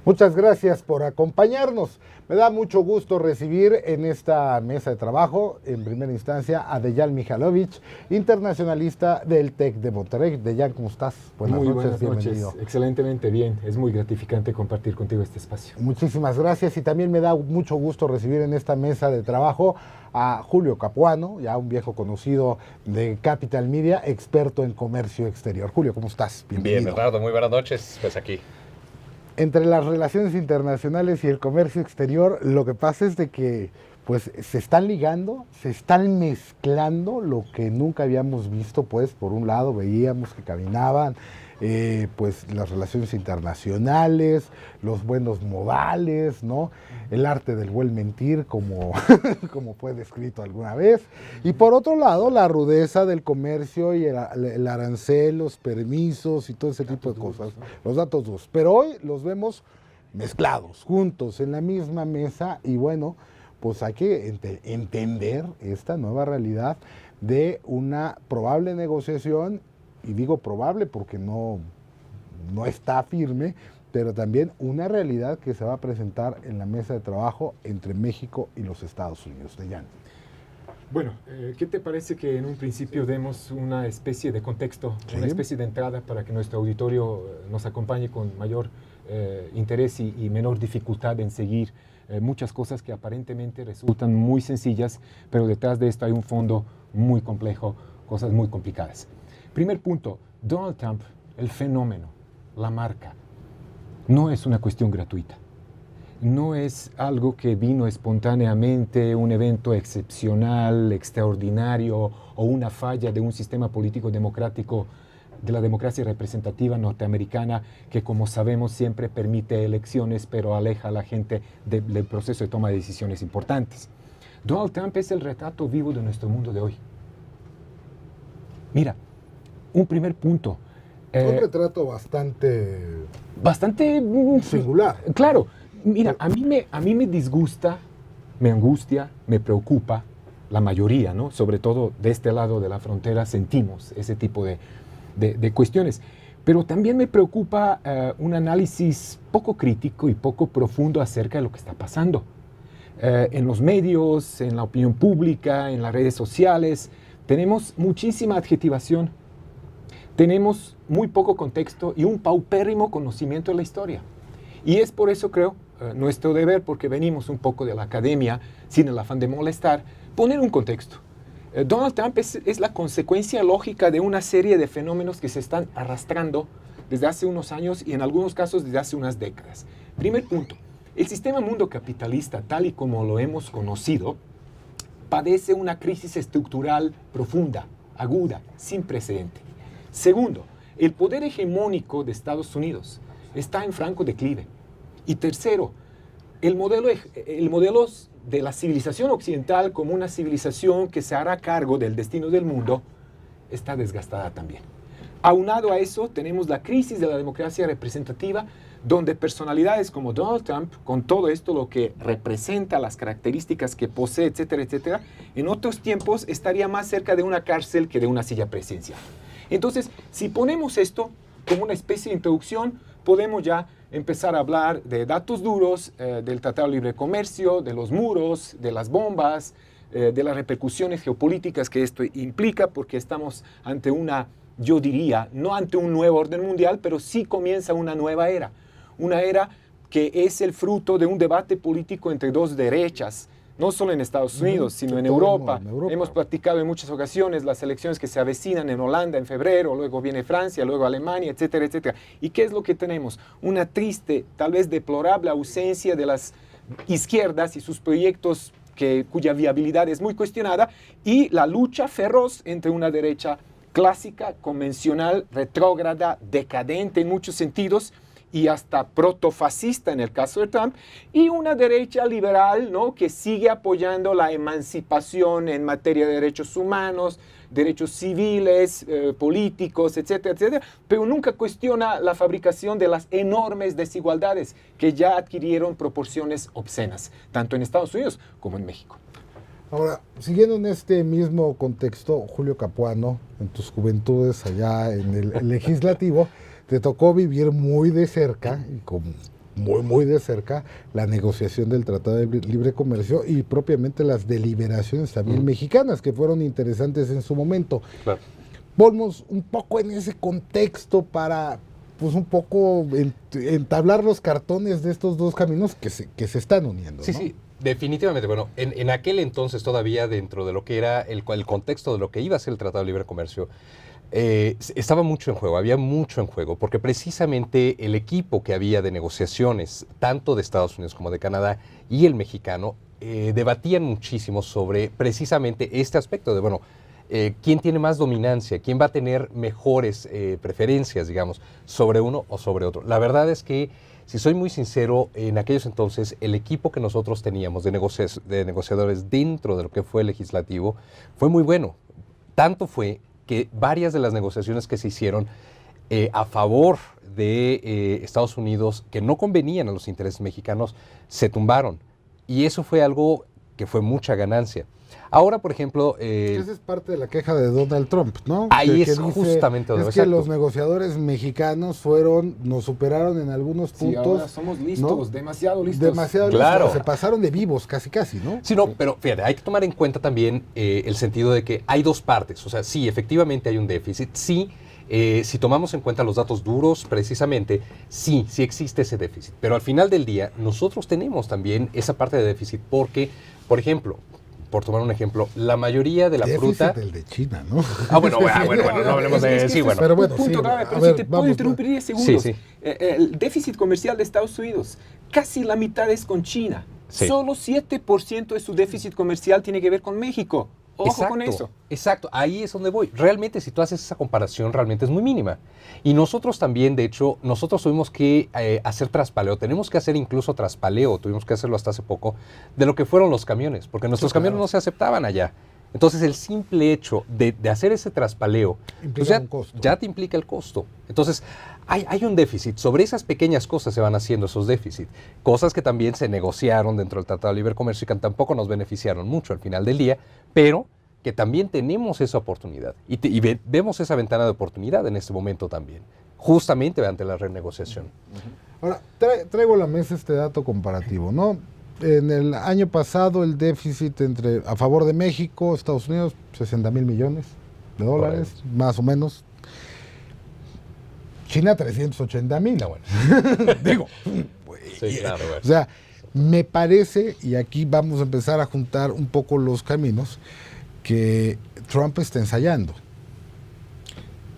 Muchas gracias por acompañarnos. Me da mucho gusto recibir en esta mesa de trabajo, en primera instancia, a Dejan Mihajlovic, internacionalista del TEC de Monterrey. Dejan, ¿cómo estás? Muy buenas noches, excelentemente bien. Es muy gratificante compartir contigo este espacio. Muchísimas gracias y también me da mucho gusto recibir en esta mesa de trabajo a Julio Capuano, ya un viejo conocido de Capital Media, experto en comercio exterior. Julio, ¿cómo estás? Bienvenido. Bien, Bernardo, muy buenas noches. Pues aquí. Entre las relaciones internacionales y el comercio exterior, lo que pasa es de que pues se están ligando, se están mezclando lo que nunca habíamos visto. Pues por un lado veíamos que caminaban pues las relaciones internacionales, los buenos modales, ¿no? El arte del buen mentir, como, como fue descrito alguna vez. Y por otro lado, la rudeza del comercio y el arancel, los permisos y todo ese tipo de cosas, los datos duros. Pero hoy los vemos mezclados, juntos, en la misma mesa, y bueno, pues hay que entender esta nueva realidad de una probable negociación. Y digo probable porque no está firme, pero también una realidad que se va a presentar en la mesa de trabajo entre México y los Estados Unidos. Dejan. Bueno, ¿qué te parece que en un principio demos una especie de contexto, sí, una especie de entrada para que nuestro auditorio nos acompañe con mayor interés y menor dificultad en seguir muchas cosas que aparentemente resultan muy sencillas, pero detrás de esto hay un fondo muy complejo, cosas muy complicadas. Primer punto, Donald Trump, el fenómeno, la marca, no es una cuestión gratuita. No es algo que vino espontáneamente, un evento excepcional, extraordinario o una falla de un sistema político democrático, de la democracia representativa norteamericana, que como sabemos siempre permite elecciones pero aleja a la gente del proceso de toma de decisiones importantes. Donald Trump es el retrato vivo de nuestro mundo de hoy. Mira, un primer punto. Un retrato bastante singular. Claro, mira, a mí me disgusta, me angustia, me preocupa, la mayoría, ¿no? Sobre todo de este lado de la frontera sentimos ese tipo de cuestiones. Pero también me preocupa un análisis poco crítico y poco profundo acerca de lo que está pasando. En los medios, en la opinión pública, en las redes sociales, tenemos muchísima adjetivación. Tenemos muy poco contexto y un paupérrimo conocimiento de la historia. Y es por eso, creo, nuestro deber, porque venimos un poco de la academia, sin el afán de molestar, poner un contexto. Donald Trump es la consecuencia lógica de una serie de fenómenos que se están arrastrando desde hace unos años y en algunos casos desde hace unas décadas. Primer punto, el sistema mundo capitalista, tal y como lo hemos conocido, padece una crisis estructural profunda, aguda, sin precedente. Segundo, el poder hegemónico de Estados Unidos está en franco declive. Y tercero, el modelo de la civilización occidental como una civilización que se hará cargo del destino del mundo está desgastada también. Aunado a eso, tenemos la crisis de la democracia representativa, donde personalidades como Donald Trump, con todo esto, lo que representa, las características que posee, etcétera, etcétera, en otros tiempos estaría más cerca de una cárcel que de una silla presidencial. Entonces, si ponemos esto como una especie de introducción, podemos ya empezar a hablar de datos duros, del Tratado de Libre Comercio, de los muros, de las bombas, de las repercusiones geopolíticas que esto implica, porque estamos ante una, yo diría, no ante un nuevo orden mundial, pero sí comienza una nueva era. Una era que es el fruto de un debate político entre dos derechas, no solo en Estados Unidos, sino en Europa. Hemos practicado en muchas ocasiones las elecciones que se avecinan en Holanda en febrero, luego viene Francia, luego Alemania, etcétera, etcétera. ¿Y qué es lo que tenemos? Una triste, tal vez deplorable ausencia de las izquierdas y sus proyectos cuya viabilidad es muy cuestionada, y la lucha feroz entre una derecha clásica, convencional, retrógrada, decadente en muchos sentidos, y hasta protofascista en el caso de Trump, y una derecha liberal, ¿no?, que sigue apoyando la emancipación en materia de derechos humanos, derechos civiles, políticos, etcétera, etcétera, pero nunca cuestiona la fabricación de las enormes desigualdades que ya adquirieron proporciones obscenas, tanto en Estados Unidos como en México. Ahora, siguiendo en este mismo contexto, Julio Capuano, en tus juventudes allá en el legislativo, te tocó vivir muy de cerca y con muy, muy de cerca la negociación del Tratado de Libre Comercio y propiamente las deliberaciones también mexicanas, que fueron interesantes en su momento. Claro. Volvemos un poco en ese contexto para, pues, un poco entablar los cartones de estos dos caminos que se están uniendo, Sí, ¿no? sí, definitivamente. Bueno, en aquel entonces todavía dentro de lo que era el contexto de lo que iba a ser el Tratado de Libre Comercio, estaba mucho en juego, había mucho en juego, porque precisamente el equipo que había de negociaciones, tanto de Estados Unidos como de Canadá y el mexicano, debatían muchísimo sobre precisamente este aspecto de, bueno, quién tiene más dominancia, quién va a tener mejores preferencias, digamos, sobre uno o sobre otro. La verdad es que, si soy muy sincero, en aquellos entonces el equipo que nosotros teníamos de negociadores dentro de lo que fue el legislativo fue muy bueno. Tanto fue que varias de las negociaciones que se hicieron a favor de Estados Unidos, que no convenían a los intereses mexicanos, se tumbaron. Y eso fue algo que fue mucha ganancia. Ahora, por ejemplo... esa es parte de la queja de Donald Trump, ¿no? Ahí que es dice, justamente donde es que los negociadores mexicanos nos superaron en algunos puntos. Sí, ahora somos listos, ¿no? Demasiado listos. Demasiado claro. listos, se pasaron de vivos casi, ¿no? Sí, no, pero fíjate, hay que tomar en cuenta también el sentido de que hay dos partes. O sea, sí, efectivamente hay un déficit, sí. Si tomamos en cuenta los datos duros, precisamente, sí existe ese déficit. Pero al final del día, nosotros tenemos también esa parte de déficit porque, por ejemplo, por tomar un ejemplo, la mayoría de la fruta... el de China, ¿no? Bueno, no hablemos de... Sí, bueno. Pero bueno, punto sí, grave, pero ver, si te puedo interrumpir 10 segundos. Sí. El déficit comercial de Estados Unidos, casi la mitad es con China. Sí. Solo 7% de su déficit comercial tiene que ver con México. Ojo con eso. Exacto, ahí es donde voy. Realmente, si tú haces esa comparación, realmente es muy mínima. Y nosotros también, de hecho, nosotros tuvimos que hacer traspaleo, tenemos que hacer incluso traspaleo, tuvimos que hacerlo hasta hace poco, de lo que fueron los camiones, porque nuestros camiones no se aceptaban allá. Entonces, el simple hecho de hacer ese traspaleo, pues ya te implica el costo. Entonces, hay un déficit. Sobre esas pequeñas cosas se van haciendo esos déficits. Cosas que también se negociaron dentro del Tratado de Libre Comercio y que tampoco nos beneficiaron mucho al final del día, pero que también tenemos esa oportunidad. Y vemos esa ventana de oportunidad en este momento también, justamente ante la renegociación. Ahora, traigo a la mesa este dato comparativo, ¿no? En el año pasado el déficit a favor de México, Estados Unidos, 60,000 millones de dólares, más o menos. China, 380,000. No, bueno. Digo, sí, claro, o sea, me parece, y aquí vamos a empezar a juntar un poco los caminos, que Trump está ensayando.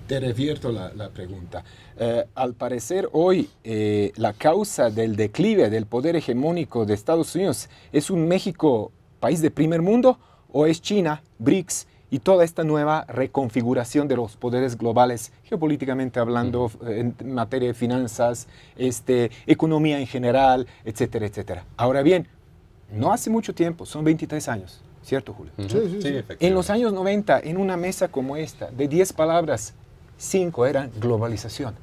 Te revierto la pregunta. Al parecer hoy la causa del declive del poder hegemónico de Estados Unidos es un México país de primer mundo o es China, BRICS y toda esta nueva reconfiguración de los poderes globales, geopolíticamente hablando, en materia de finanzas, economía en general, etcétera, etcétera. Ahora bien, no hace mucho tiempo, son 23 años, ¿cierto, Julio? Sí. En los años 90, en una mesa como esta, de 10 palabras, 5 eran globalización,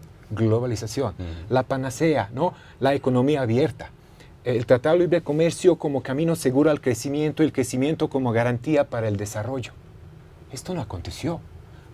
la panacea, ¿no? La economía abierta, el Tratado de Libre Comercio como camino seguro al crecimiento, el crecimiento como garantía para el desarrollo. Esto no aconteció.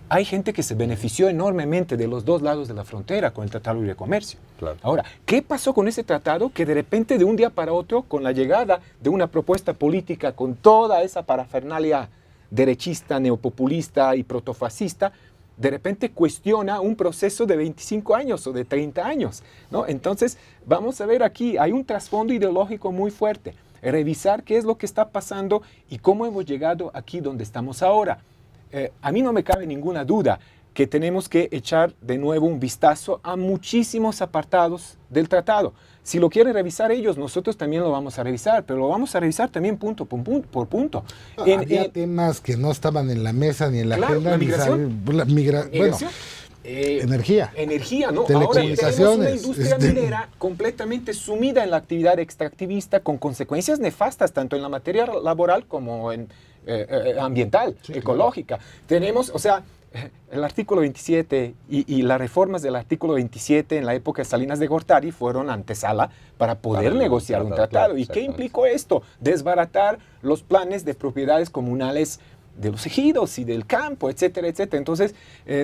Hay gente que se benefició enormemente de los dos lados de la frontera con el Tratado de Libre Comercio. Claro. Ahora, ¿qué pasó con ese tratado que de repente, de un día para otro, con la llegada de una propuesta política con toda esa parafernalia derechista, neopopulista y protofascista, de repente cuestiona un proceso de 25 años o de 30 años, ¿no? Entonces, vamos a ver aquí, hay un trasfondo ideológico muy fuerte. Revisar qué es lo que está pasando y cómo hemos llegado aquí donde estamos ahora. A mí no me cabe ninguna duda que tenemos que echar de nuevo un vistazo a muchísimos apartados del tratado. Si lo quieren revisar ellos, nosotros también lo vamos a revisar, pero lo vamos a revisar también punto por punto. Había temas que no estaban en la mesa ni en la agenda. La migración. Energía. Energía, ¿no? Telecomunicaciones. Ahora tenemos una industria minera completamente sumida en la actividad extractivista con consecuencias nefastas tanto en la materia laboral como en ambiental, ecológica. Claro. Tenemos, o sea, el artículo 27 y las reformas del artículo 27 en la época de Salinas de Gortari fueron antesala para poder negociar un tratado. Claro, ¿y qué implicó esto? Desbaratar los planes de propiedades comunales de los ejidos y del campo, etcétera, etcétera. Entonces,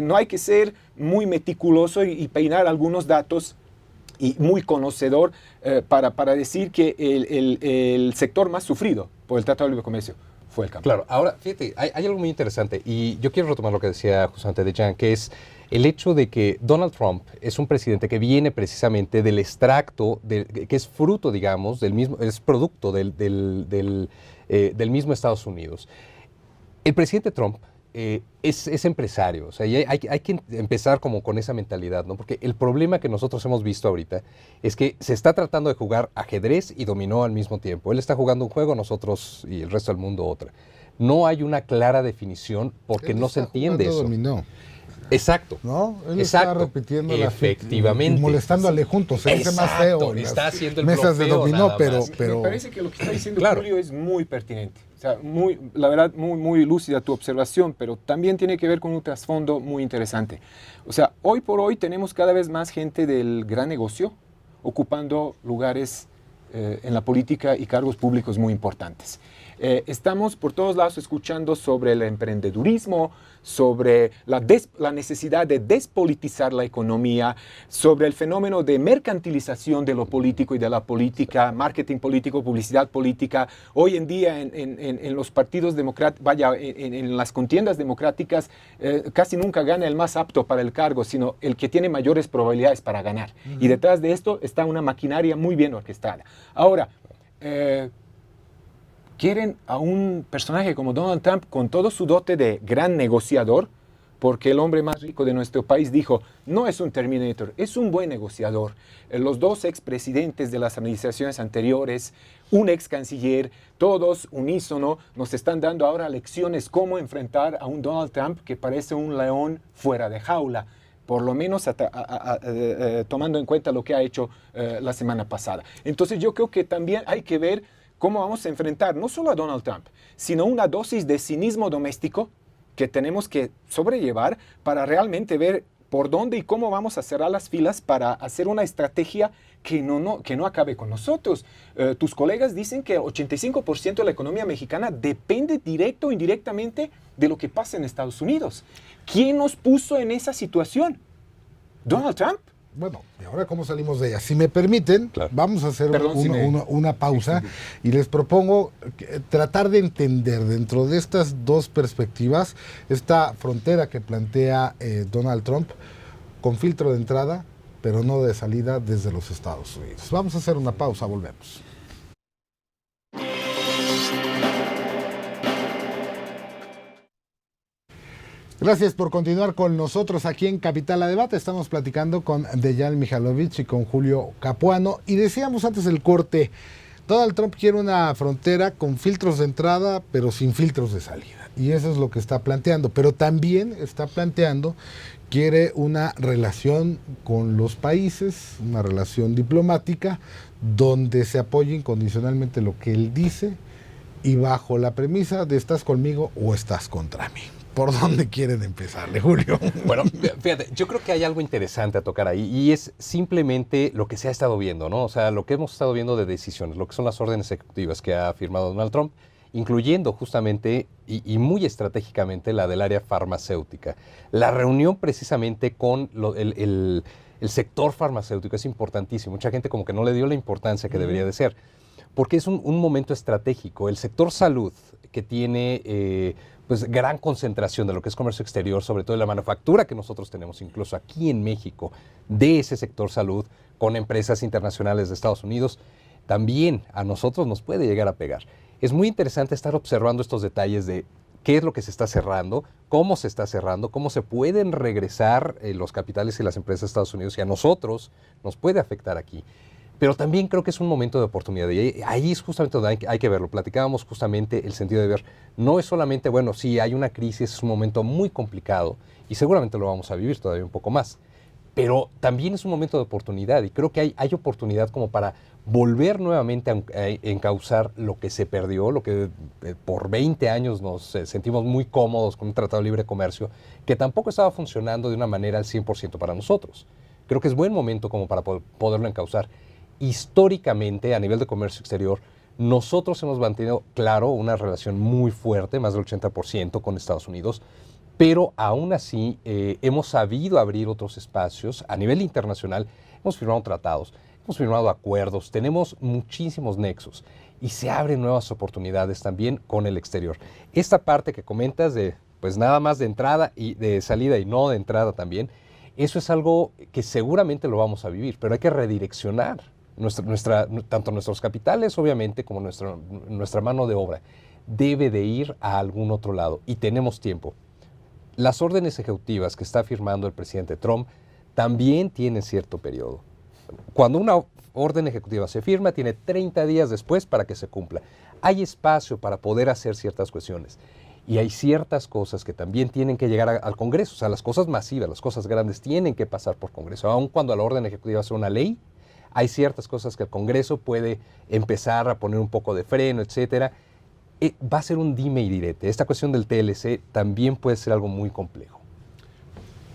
no hay que ser muy meticuloso y peinar algunos datos y muy conocedor para decir que el sector más sufrido por el Tratado de Libre Comercio fue el campo. Claro, ahora fíjate, hay algo muy interesante y yo quiero retomar lo que decía justamente Dejan, que es el hecho de que Donald Trump es un presidente que viene precisamente del extracto, que es fruto, digamos, del mismo, es producto del mismo Estados Unidos. El presidente Trump es empresario, o sea, y hay que empezar como con esa mentalidad, ¿no? Porque el problema que nosotros hemos visto ahorita es que se está tratando de jugar ajedrez y dominó al mismo tiempo. Él está jugando un juego, nosotros y el resto del mundo otra. No hay una clara definición porque no se entiende eso. Dominó. Exacto. ¿No? Él Exacto. está repitiendo efectivamente. y molestándole juntos. Se dice más feo. Está haciendo el mesas de bloqueo dominó, nada pero, más. pero... Me parece que lo que está diciendo Claro. Julio es muy pertinente. O sea, la verdad, muy lúcida tu observación, pero también tiene que ver con un trasfondo muy interesante. O sea, hoy por hoy tenemos cada vez más gente del gran negocio ocupando lugares en la política y cargos públicos muy importantes. Estamos por todos lados escuchando sobre el emprendedurismo, sobre la necesidad de despolitizar la economía, sobre el fenómeno de mercantilización de lo político y de la política, marketing político, publicidad política. Hoy en día en los partidos democráticos, en las contiendas democráticas, casi nunca gana el más apto para el cargo, sino el que tiene mayores probabilidades para ganar. Y detrás de esto está una maquinaria muy bien orquestada. Ahora, quieren a un personaje como Donald Trump con todo su dote de gran negociador, porque el hombre más rico de nuestro país dijo, no es un Terminator, es un buen negociador. Los dos expresidentes de las administraciones anteriores, un ex canciller, todos unísono, nos están dando ahora lecciones cómo enfrentar a un Donald Trump que parece un león fuera de jaula, por lo menos tomando en cuenta lo que ha hecho la semana pasada. Entonces yo creo que también hay que ver cómo vamos a enfrentar no solo a Donald Trump, sino una dosis de cinismo doméstico que tenemos que sobrellevar para realmente ver por dónde y cómo vamos a cerrar las filas para hacer una estrategia que no acabe con nosotros. Tus colegas dicen que 85% de la economía mexicana depende directo o indirectamente de lo que pasa en Estados Unidos. ¿Quién nos puso en esa situación? ¿Donald Trump? Bueno, ¿y ahora cómo salimos de ella? Si me permiten, claro. Vamos a hacer una pausa y les propongo tratar de entender dentro de estas dos perspectivas esta frontera que plantea Donald Trump con filtro de entrada, pero no de salida desde los Estados Unidos. Vamos a hacer una pausa, volvemos. Gracias por continuar con nosotros aquí en Capital a Debate. Estamos platicando con Dejan Mihailovic y con Julio Capuano. Y decíamos antes del corte, Donald Trump quiere una frontera con filtros de entrada, pero sin filtros de salida. Y eso es lo que está planteando. Pero también está planteando, quiere una relación con los países, una relación diplomática, donde se apoye incondicionalmente lo que él dice y bajo la premisa de estás conmigo o estás contra mí. ¿Por dónde quieren empezarle, Julio? Bueno, fíjate, yo creo que hay algo interesante a tocar ahí y es simplemente lo que se ha estado viendo, ¿no? O sea, lo que hemos estado viendo de decisiones, lo que son las órdenes ejecutivas que ha firmado Donald Trump, incluyendo justamente y muy estratégicamente la del área farmacéutica. La reunión precisamente con el sector farmacéutico es importantísimo. Mucha gente como que no le dio la importancia que debería de ser, porque es un momento estratégico. El sector salud, que tiene pues gran concentración de lo que es comercio exterior, sobre todo de la manufactura que nosotros tenemos, incluso aquí en México, de ese sector salud, con empresas internacionales de Estados Unidos, también a nosotros nos puede llegar a pegar. Es muy interesante estar observando estos detalles de qué es lo que se está cerrando, cómo se está cerrando, cómo se pueden regresar los capitales y las empresas de Estados Unidos y a nosotros nos puede afectar aquí. Pero también creo que es un momento de oportunidad y ahí es justamente donde hay que verlo. Platicábamos justamente el sentido de ver, no es solamente, bueno, sí, hay una crisis, es un momento muy complicado y seguramente lo vamos a vivir todavía un poco más, pero también es un momento de oportunidad y creo que hay oportunidad como para volver nuevamente a encauzar lo que se perdió, lo que por 20 años nos sentimos muy cómodos con un tratado de libre comercio que tampoco estaba funcionando de una manera al 100% para nosotros. Creo que es buen momento como para poderlo encauzar. Históricamente, a nivel de comercio exterior, nosotros hemos mantenido, claro, una relación muy fuerte, más del 80% con Estados Unidos, Pero aún así hemos sabido abrir otros espacios a nivel internacional, hemos firmado tratados, hemos firmado acuerdos, tenemos muchísimos nexos y se abren nuevas oportunidades también con el exterior. Esta parte que comentas de pues nada más de entrada y de salida y no de entrada también, eso es algo que seguramente lo vamos a vivir, pero hay que redireccionar tanto nuestros capitales, obviamente, como nuestra mano de obra. Debe de ir a algún otro lado y tenemos tiempo. Las órdenes ejecutivas que está firmando el presidente Trump también tienen cierto periodo. Cuando una orden ejecutiva se firma, tiene 30 días después para que se cumpla. Hay espacio para poder hacer ciertas cuestiones. Y hay ciertas cosas que también tienen que llegar al Congreso. O sea, las cosas masivas, las cosas grandes tienen que pasar por Congreso. Aun cuando la orden ejecutiva sea una ley, hay ciertas cosas que el Congreso puede empezar a poner un poco de freno, etcétera. Va a ser un dime y direte. Esta cuestión del TLC también puede ser algo muy complejo.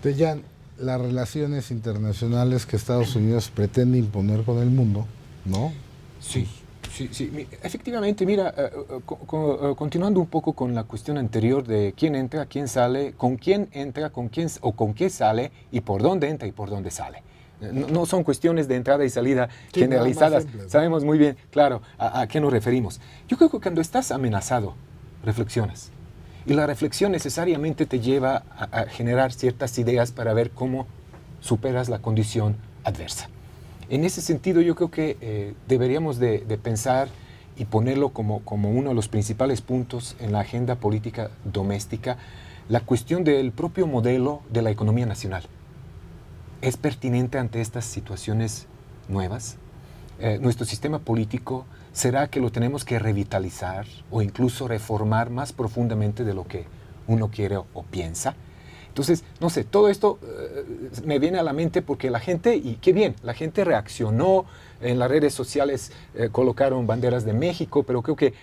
Dejan, las relaciones internacionales que Estados Unidos pretende imponer con el mundo, ¿no? Sí. Efectivamente, mira, continuando un poco con la cuestión anterior de quién entra, quién sale, con quién entra, con quién o con qué sale y por dónde entra y por dónde sale. No son cuestiones de entrada y salida generalizadas. Sabemos muy bien, claro, a qué nos referimos. Yo creo que cuando estás amenazado, reflexionas. Y la reflexión necesariamente te lleva a generar ciertas ideas para ver cómo superas la condición adversa. En ese sentido, yo creo que deberíamos de pensar y ponerlo como uno de los principales puntos en la agenda política doméstica, la cuestión del propio modelo de la economía nacional. ¿Es pertinente ante estas situaciones nuevas? ¿Nuestro sistema político será que lo tenemos que revitalizar o incluso reformar más profundamente de lo que uno quiere o piensa? Entonces, no sé, todo esto me viene a la mente porque la gente, y qué bien, la gente reaccionó, en las redes sociales colocaron banderas de México, pero creo que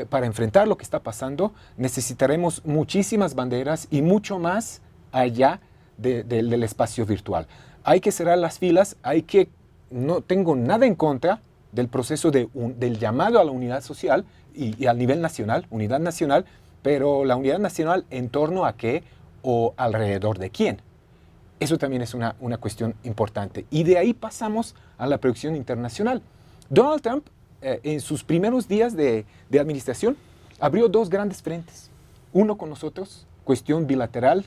para enfrentar lo que está pasando necesitaremos muchísimas banderas y mucho más allá del espacio virtual. Hay que cerrar las filas, no tengo nada en contra del proceso del llamado a la unidad social y al nivel nacional, unidad nacional, pero la unidad nacional en torno a qué o alrededor de quién. Eso también es una cuestión importante. Y de ahí pasamos a la proyección internacional. Donald Trump, en sus primeros días de administración, abrió dos grandes frentes. Uno con nosotros, cuestión bilateral,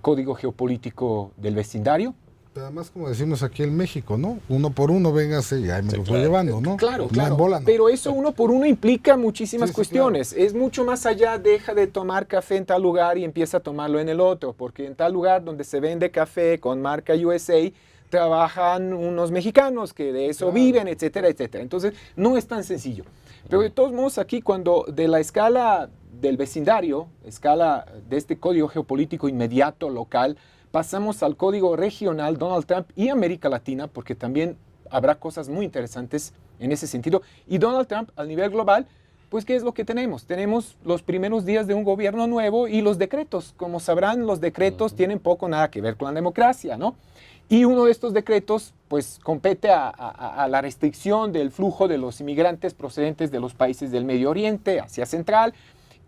código geopolítico del vecindario. Pero además, como decimos aquí en México, ¿no? Uno por uno, véngase y ahí me lo voy llevando, ¿no? Claro, no en bola, no. Pero eso uno por uno implica muchísimas cuestiones. Claro. Es mucho más allá, deja de tomar café en tal lugar y empieza a tomarlo en el otro, porque en tal lugar donde se vende café con marca USA, trabajan unos mexicanos que de eso viven, etcétera, etcétera. Entonces, no es tan sencillo. Pero de todos modos, aquí cuando de la escala del vecindario, escala de este código geopolítico inmediato, local, pasamos al código regional, Donald Trump y América Latina, porque también habrá cosas muy interesantes en ese sentido. Y Donald Trump, al nivel global, pues ¿qué es lo que tenemos? Tenemos los primeros días de un gobierno nuevo y los decretos. Como sabrán, los decretos tienen poco nada que ver con la democracia, ¿no? Y uno de estos decretos, pues, compete a la restricción del flujo de los inmigrantes procedentes de los países del Medio Oriente, Asia Central,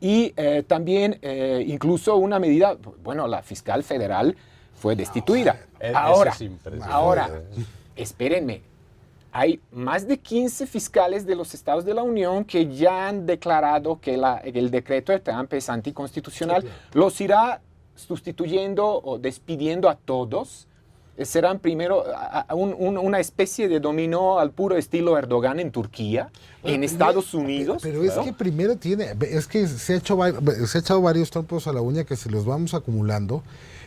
y también incluso una medida, bueno, la fiscal federal fue destituida. Ahora, espérenme, hay más de 15 fiscales de los estados de la Unión que ya han declarado que el decreto de Trump es anticonstitucional. Sí, claro. Los irá sustituyendo o despidiendo a todos. Serán primero una especie de dominó al puro estilo Erdogan en Turquía, en Estados Unidos. Pero es que primero se ha echado varios trompos a la uña que se los vamos acumulando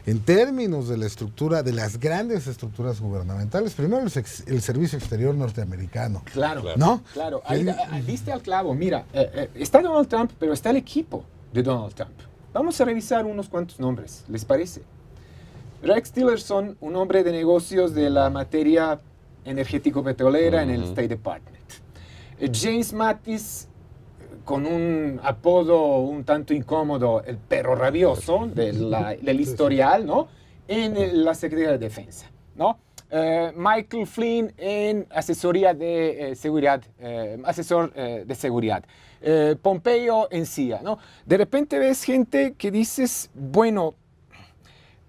en términos de la estructura, de las grandes estructuras gubernamentales. Primero el Servicio Exterior norteamericano. Claro, ¿no? Claro. Diste al clavo. Mira, está Donald Trump, pero está el equipo de Donald Trump. Vamos a revisar unos cuantos nombres, ¿les parece? Rex Tillerson, un hombre de negocios de la materia energético-petrolera en el State Department. James Mattis, con un apodo un tanto incómodo, el perro rabioso del historial, ¿no? En la Secretaría de Defensa, ¿no? Michael Flynn en asesoría de seguridad, asesor de seguridad. Pompeo en CIA, ¿no? De repente ves gente que dices, bueno,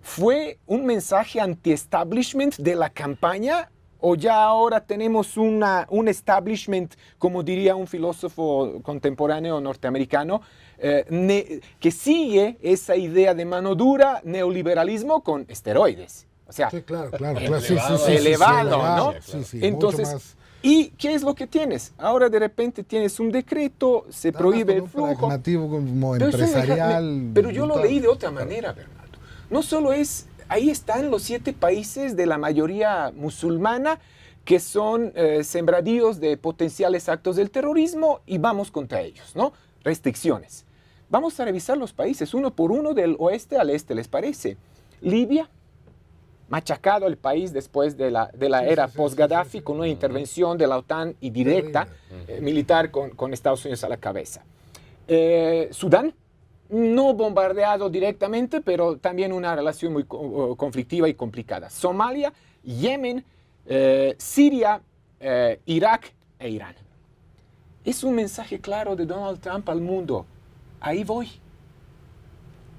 ¿Fue un mensaje anti-establishment de la campaña o ya ahora tenemos un establishment, como diría un filósofo contemporáneo norteamericano, que sigue esa idea de mano dura, neoliberalismo con esteroides? O sea, Sí, claro. elevado, ¿no? Sí, entonces, mucho más. ¿y qué es lo que tienes? Ahora de repente tienes un decreto, se prohíbe el flujo. Pragmatismo como Pero empresarial. pero yo lo leí de otra manera, Bernardo. No solo es, ahí están los 7 países de la mayoría musulmana que son sembradíos de potenciales actos del terrorismo y vamos contra ellos, ¿no? Restricciones. Vamos a revisar los países uno por uno del oeste al este, ¿les parece? Libia, machacado el país después de la era post-Gaddafi con una intervención de la OTAN y directa militar con Estados Unidos a la cabeza. Sudán, no bombardeado directamente, pero también una relación muy conflictiva y complicada. Somalia, Yemen, Siria, Irak e Irán. Es un mensaje claro de Donald Trump al mundo. Ahí voy.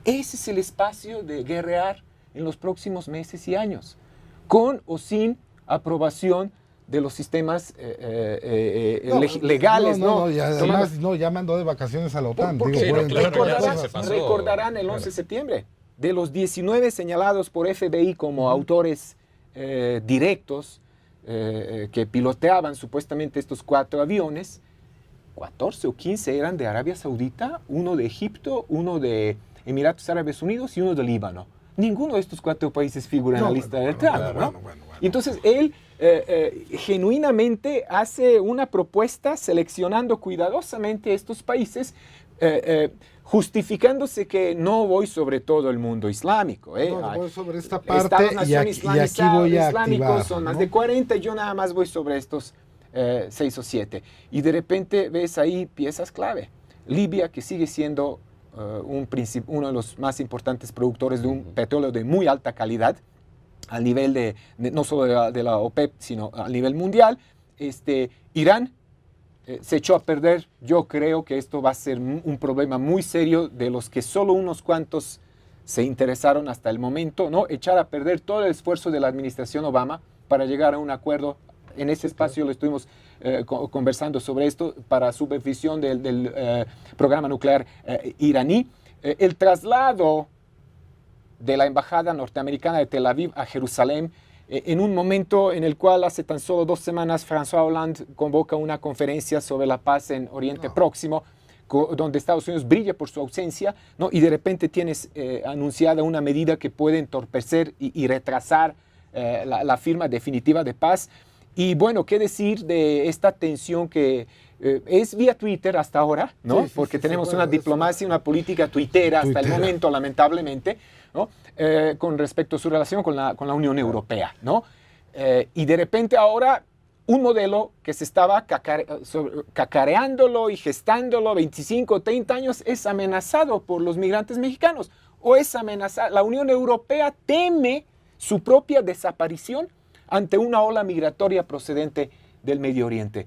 Ese es el espacio de guerrear en los próximos meses y años, con o sin aprobación de los sistemas legales. Y además, ya mandó de vacaciones a la OTAN. Recordarán el 11 de septiembre. De los 19 señalados por FBI como autores directos que piloteaban supuestamente estos 4 aviones, 14 o 15 eran de Arabia Saudita, uno de Egipto, uno de Emiratos Árabes Unidos y uno de Líbano. Ninguno de estos 4 países figura en la lista de Trump, ¿no? Y entonces él genuinamente hace una propuesta seleccionando cuidadosamente estos países, justificándose que no voy sobre todo el mundo islámico. Voy sobre esta parte y aquí voy a activar. Son más de 40 y yo nada más voy sobre estos 6 o 7. Y de repente ves ahí piezas clave. Libia, que sigue siendo uno de los más importantes productores de un petróleo de muy alta calidad, al nivel de no solo de la OPEP, sino a nivel mundial. Irán se echó a perder. Yo creo que esto va a ser un problema muy serio de los que solo unos cuantos se interesaron hasta el momento, ¿no? Echar a perder todo el esfuerzo de la administración Obama para llegar a un acuerdo. En ese espacio lo estuvimos conversando sobre esto para supervisión del programa nuclear iraní. El traslado de la embajada norteamericana de Tel Aviv a Jerusalén, en un momento en el cual hace tan solo 2 semanas François Hollande convoca una conferencia sobre la paz en Oriente Próximo, donde Estados Unidos brilla por su ausencia, ¿no? Y de repente tienes anunciada una medida que puede entorpecer y retrasar la firma definitiva de paz. Y bueno, ¿qué decir de esta tensión que es vía Twitter hasta ahora, ¿no? Porque tenemos una diplomacia, una política tuitera hasta el momento, lamentablemente, ¿no? Con respecto a su relación con la Unión Europea, ¿no? Y de repente ahora un modelo que se estaba cacareándolo y gestándolo 25 o 30 años es amenazado por los migrantes mexicanos. O es amenazado. La Unión Europea teme su propia desaparición ante una ola migratoria procedente del Medio Oriente.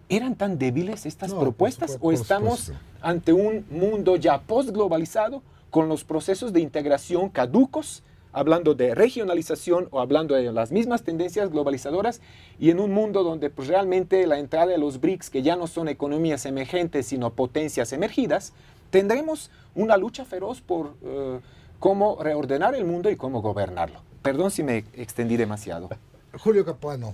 ¿Eran tan débiles estas propuestas o estamos ante un mundo ya postglobalizado con los procesos de integración caducos, hablando de regionalización o hablando de las mismas tendencias globalizadoras, y en un mundo donde pues, realmente la entrada de los BRICS, que ya no son economías emergentes sino potencias emergidas, tendremos una lucha feroz por cómo reordenar el mundo y cómo gobernarlo? Perdón si me extendí demasiado. Julio Capuano,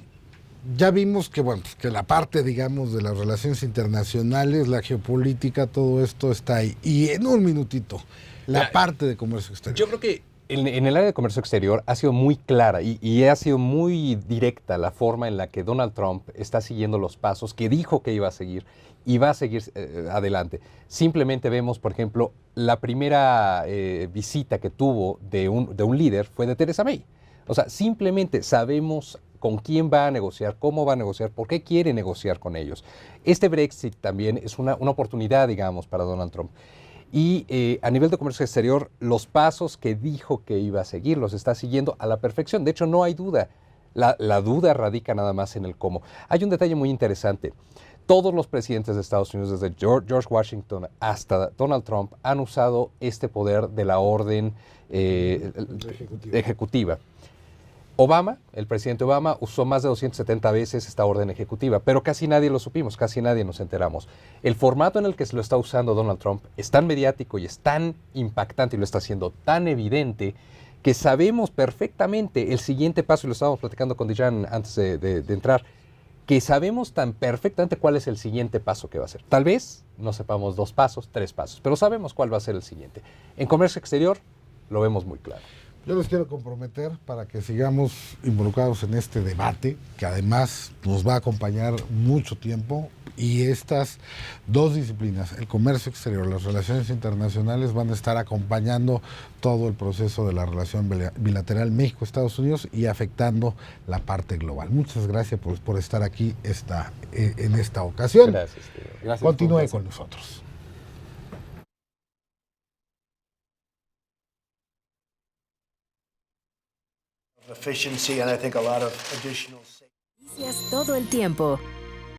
ya vimos que, bueno, pues que la parte, digamos, de las relaciones internacionales, la geopolítica, todo esto está ahí. Y en un minutito, la parte de comercio exterior. Yo creo que en el área de comercio exterior ha sido muy clara y ha sido muy directa la forma en la que Donald Trump está siguiendo los pasos que dijo que iba a seguir y va a seguir adelante. Simplemente vemos, por ejemplo, la primera visita que tuvo de un líder fue de Theresa May. O sea, simplemente sabemos con quién va a negociar, cómo va a negociar, por qué quiere negociar con ellos. Este Brexit también es una oportunidad, digamos, para Donald Trump. Y a nivel de comercio exterior, los pasos que dijo que iba a seguir, los está siguiendo a la perfección. De hecho, no hay duda. La duda radica nada más en el cómo. Hay un detalle muy interesante. Todos los presidentes de Estados Unidos, desde George Washington hasta Donald Trump, han usado este poder de la orden ejecutiva. Obama, el presidente Obama, usó más de 270 veces esta orden ejecutiva, pero casi nadie lo supimos, casi nadie nos enteramos. El formato en el que se lo está usando Donald Trump es tan mediático y es tan impactante y lo está haciendo tan evidente que sabemos perfectamente el siguiente paso, y lo estábamos platicando con Dijan antes de entrar, que sabemos tan perfectamente cuál es el siguiente paso que va a hacer. Tal vez no sepamos 2 pasos, 3 pasos, pero sabemos cuál va a ser el siguiente. En comercio exterior lo vemos muy claro. Yo los quiero comprometer para que sigamos involucrados en este debate, que además nos va a acompañar mucho tiempo, y estas 2 disciplinas, el comercio exterior, las relaciones internacionales, van a estar acompañando todo el proceso de la relación bilateral México-Estados Unidos y afectando la parte global. Muchas gracias por estar aquí en esta ocasión. Gracias, Theo. Gracias. Continúe con nosotros. Efficiency and I think a lot of additional Noticias todo el tiempo.